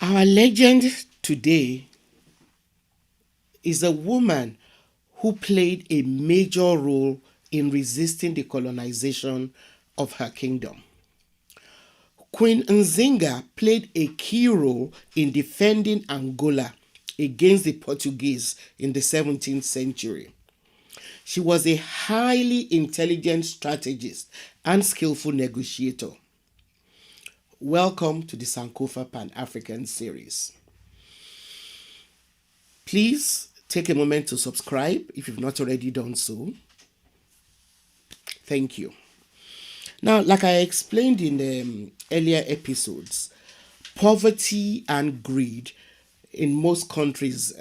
Our legend today is a woman who played a major role in resisting the colonization of her kingdom. Queen Nzinga played a key role in defending Angola against the Portuguese in the 17th century. She was a highly intelligent strategist and skillful negotiator. Welcome to the Sankofa Pan-African series. Please take a moment to subscribe if you've not already done so. Thank you. Now, like I explained in earlier episodes, poverty and greed in most countries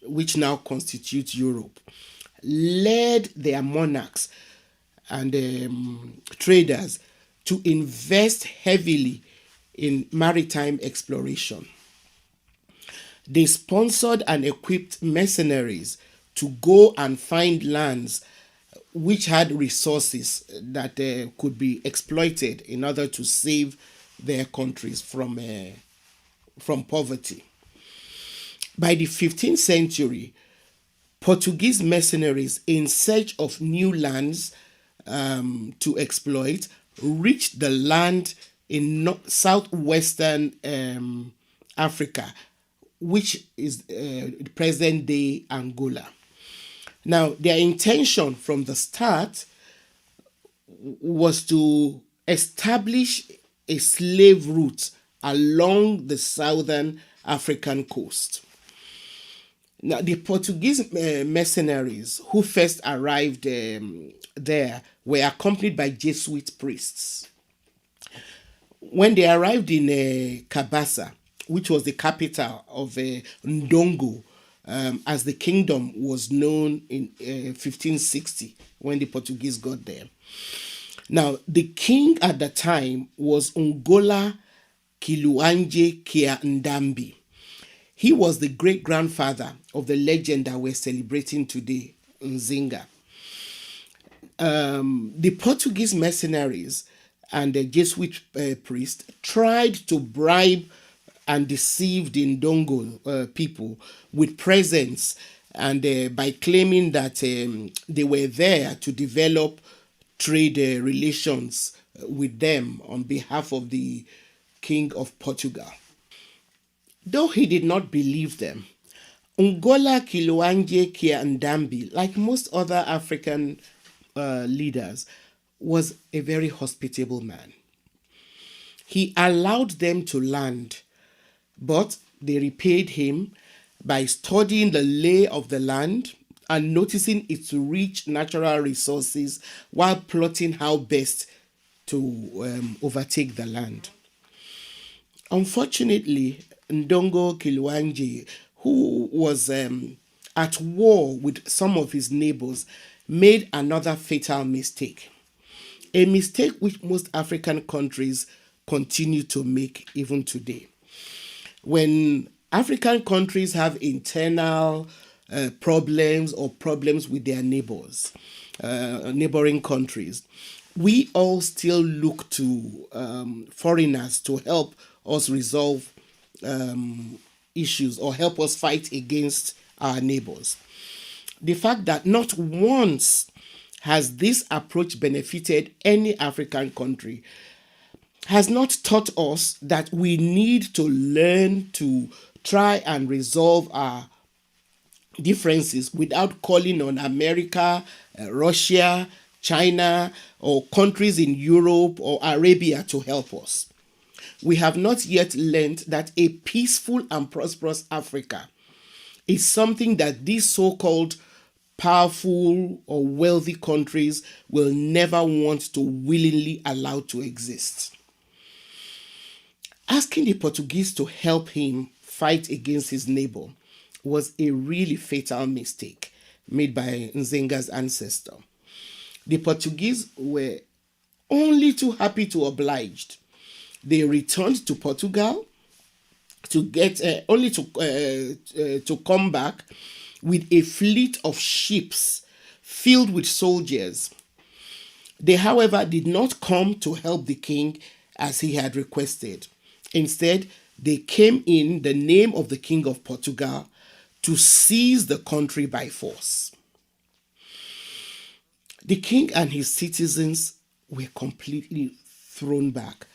which now constitute Europe led their monarchs and traders to invest heavily in maritime exploration. They sponsored and equipped mercenaries to go and find lands which had resources that could be exploited in order to save their countries from poverty. By the 15th century, Portuguese mercenaries in search of new lands to exploit reached the land in southwestern Africa, which is present-day Angola. Now, their intention from the start was to establish a slave route along the southern African coast. Now, the Portuguese mercenaries who first arrived there were accompanied by Jesuit priests. When they arrived in Cabasa, which was the capital of Ndongo, as the kingdom was known in 1560 when the Portuguese got there. Now, the king at the time was Ngola Kiluanje Kia Ndambi. He was the great-grandfather of the legend that we're celebrating today, Nzinga. The Portuguese mercenaries and the Jesuit priest tried to bribe and deceive the Ndongo people with presents and by claiming that they were there to develop trade relations with them on behalf of the King of Portugal. Though he did not believe them, Ngola Kiluanje Kia Ndambi, like most other African leaders, was a very hospitable man. He allowed them to land, but they repaid him by studying the lay of the land and noticing its rich natural resources while plotting how best to overtake the land. Unfortunately, Ndongo Kiluanje, who was at war with some of his neighbors, made another fatal mistake. A mistake which most African countries continue to make even today. When African countries have internal problems or problems with their neighbors, neighboring countries, we all still look to foreigners to help us resolve issues or help us fight against our neighbors. The fact that not once has this approach benefited any African country has not taught us that we need to learn to try and resolve our differences without calling on America, Russia, China, or countries in Europe or Arabia to help us. We have not yet learned that a peaceful and prosperous Africa is something that these so-called powerful or wealthy countries will never want to willingly allow to exist. Asking the Portuguese to help him fight against his neighbor was a really fatal mistake made by Nzinga's ancestor. The Portuguese were only too happy to oblige. They returned to Portugal to get only to come back with a fleet of ships filled with soldiers. They, however, did not come to help the king as he had requested. Instead, they came in the name of the King of Portugal to seize the country by force. The king and his citizens were completely thrown back,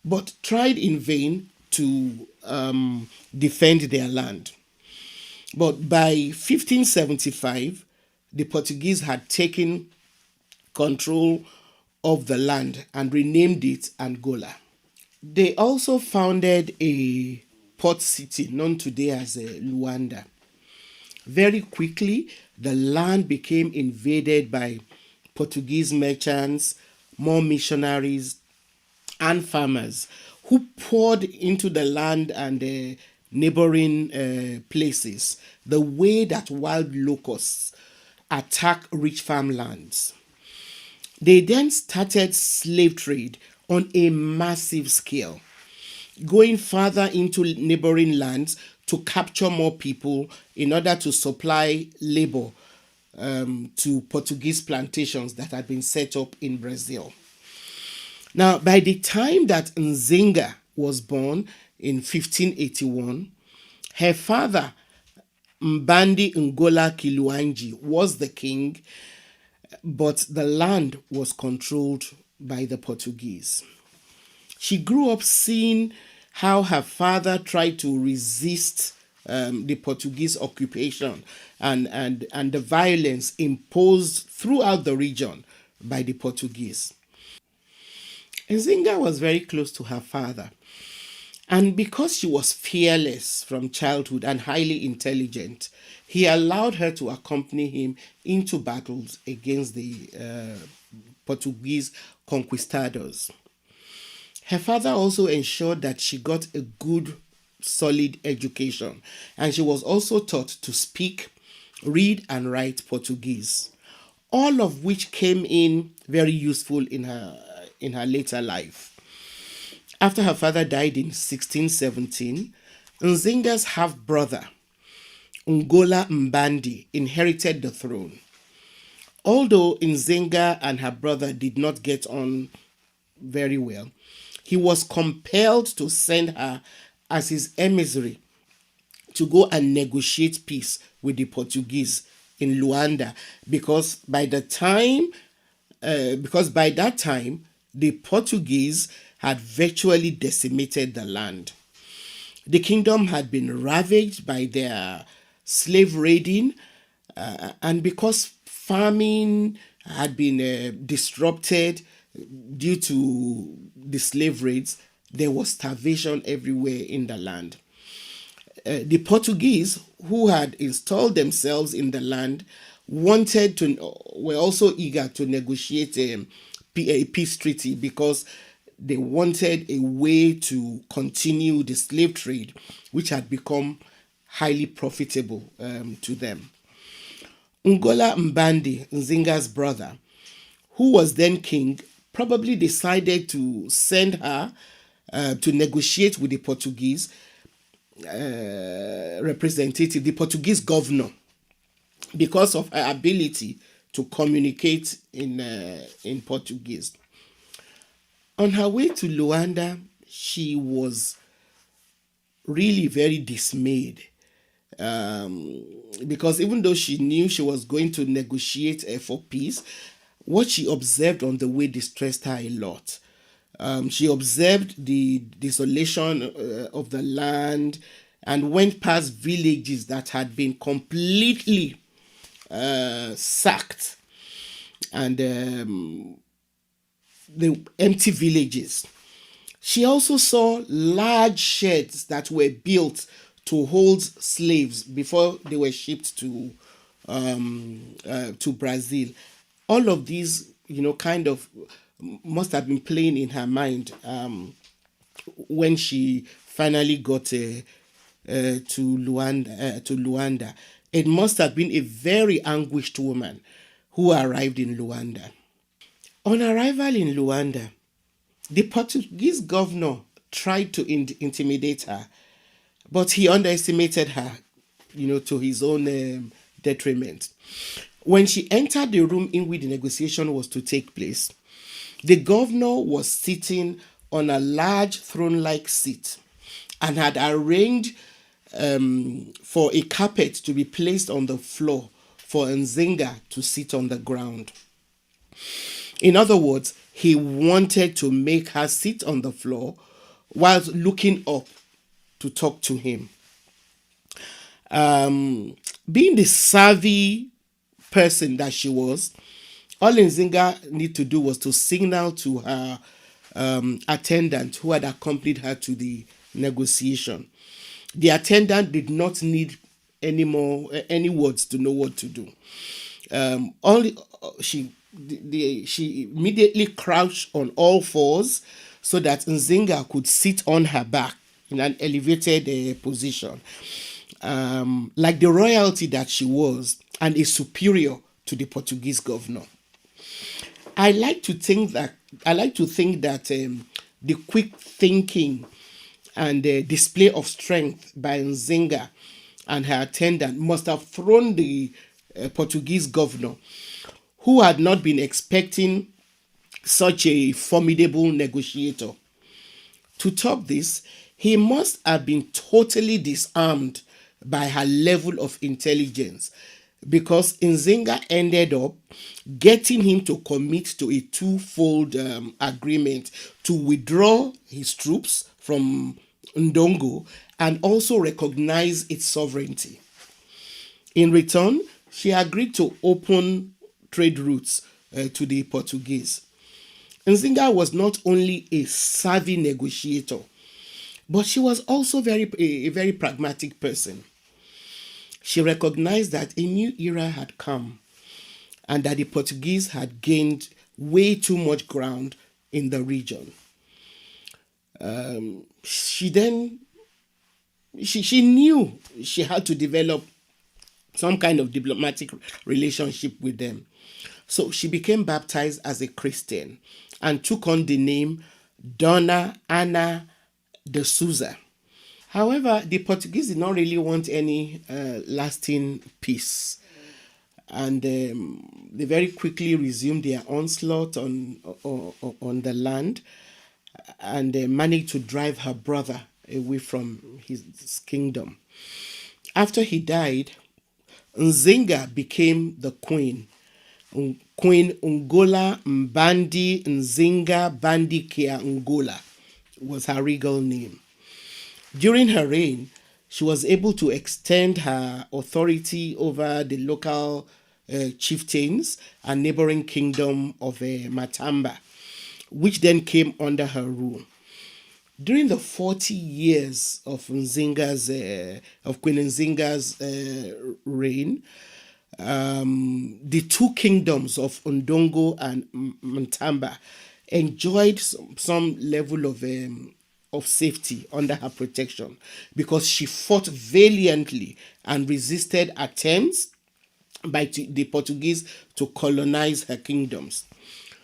but tried in vain to defend their land. But by 1575, the Portuguese had taken control of the land and renamed it Angola. They also founded a port city known today as Luanda. Very quickly, the land became invaded by Portuguese merchants, more missionaries, and farmers who poured into the land and neighboring places the way that wild locusts attack rich farmlands. They then started slave trade on a massive scale, going further into neighboring lands to capture more people in order to supply labor to Portuguese plantations that had been set up in Brazil. Now, by the time that Nzinga was born in 1581, her father, Mbandi Ngola Kiluanji, was the king, but the land was controlled by the Portuguese. She grew up seeing how her father tried to resist the Portuguese occupation and the violence imposed throughout the region by the Portuguese. Nzinga was very close to her father, and because she was fearless from childhood and highly intelligent, he allowed her to accompany him into battles against the Portuguese conquistadors. Her father also ensured that she got a good, solid education, and she was also taught to speak, read, and write Portuguese, all of which came in very useful in her later life. After her father died in 1617, Nzinga's half brother, Ngola Mbandi, inherited the throne. Although Nzinga and her brother did not get on very well, he was compelled to send her as his emissary to go and negotiate peace with the Portuguese in Luanda because by that time the Portuguese had virtually decimated the land. The kingdom had been ravaged by their slave raiding, and because farming had been disrupted due to the slave raids, there was starvation everywhere in the land. The Portuguese, who had installed themselves in the land, were also eager to negotiate a peace treaty because they wanted a way to continue the slave trade, which had become highly profitable to them. Ngola Mbandi, Nzinga's brother, who was then king, probably decided to send her to negotiate with the Portuguese representative, the Portuguese governor, because of her ability to communicate in Portuguese. On her way to Luanda, she was really very dismayed, because even though she knew she was going to negotiate for peace, what she observed on the way distressed her a lot. She observed the desolation of the land and went past villages that had been completely sacked, and the empty villages. She also saw large sheds that were built to hold slaves before they were shipped to Brazil. All of these, kind of must have been playing in her mind when she finally got to Luanda. It must have been a very anguished woman who arrived in Luanda. On arrival in Luanda, the Portuguese governor tried to intimidate her, but he underestimated her, to his own detriment. When she entered the room in which the negotiation was to take place, the governor was sitting on a large throne-like seat and had arranged for a carpet to be placed on the floor for Nzinga to sit on the ground. In other words, he wanted to make her sit on the floor whilst looking up to talk to him. Being the savvy person that she was, all Nzinga needed to do was to signal to her attendant who had accompanied her to the negotiation. The attendant did not need any words to know what to do. Only she immediately crouched on all fours so that Nzinga could sit on her back in an elevated position, like the royalty that she was, and a superior to the Portuguese governor. I like to think that the quick thinking and display of strength by Nzinga and her attendant must have thrown the Portuguese governor, who had not been expecting such a formidable negotiator. To top this, he must have been totally disarmed by her level of intelligence, because Nzinga ended up getting him to commit to a twofold agreement to withdraw his troops from Ndongo and also recognize its sovereignty. In return, she agreed to open trade routes to the Portuguese. Nzinga was not only a savvy negotiator, but she was also a very pragmatic person. She recognized that a new era had come and that the Portuguese had gained way too much ground in the region. She knew she had to develop some kind of diplomatic relationship with them. So she became baptized as a Christian and took on the name Dona Ana de Souza. However, the Portuguese did not really want any lasting peace, and they very quickly resumed their onslaught on the land, and they managed to drive her brother away from his kingdom. After he died, Nzinga became the queen. Queen Ngola Mbandi Nzinga Bandikia Ngola was her regal name. During her reign, she was able to extend her authority over the local chieftains and neighboring kingdom of Matamba, which then came under her rule. During the 40 years of Queen Nzinga's reign, the two kingdoms of Ndongo and Matamba enjoyed some level of safety under her protection, because she fought valiantly and resisted attempts by the Portuguese to colonize her kingdoms.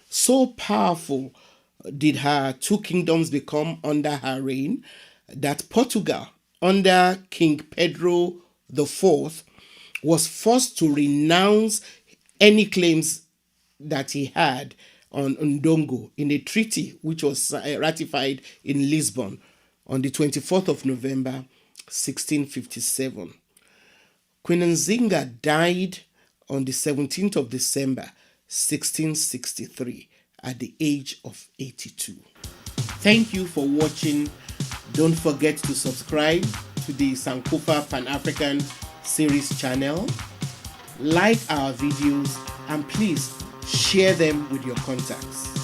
So powerful did her two kingdoms become under her reign that Portugal, under King Pedro IV, was forced to renounce any claims that he had on Ndongo in a treaty which was ratified in Lisbon on the 24th of November, 1657. Queen Nzinga died on the 17th of December, 1663, at the age of 82. Thank you for watching. Don't forget to subscribe to the Sankofa Pan-African series channel, like our videos, and please share them with your contacts.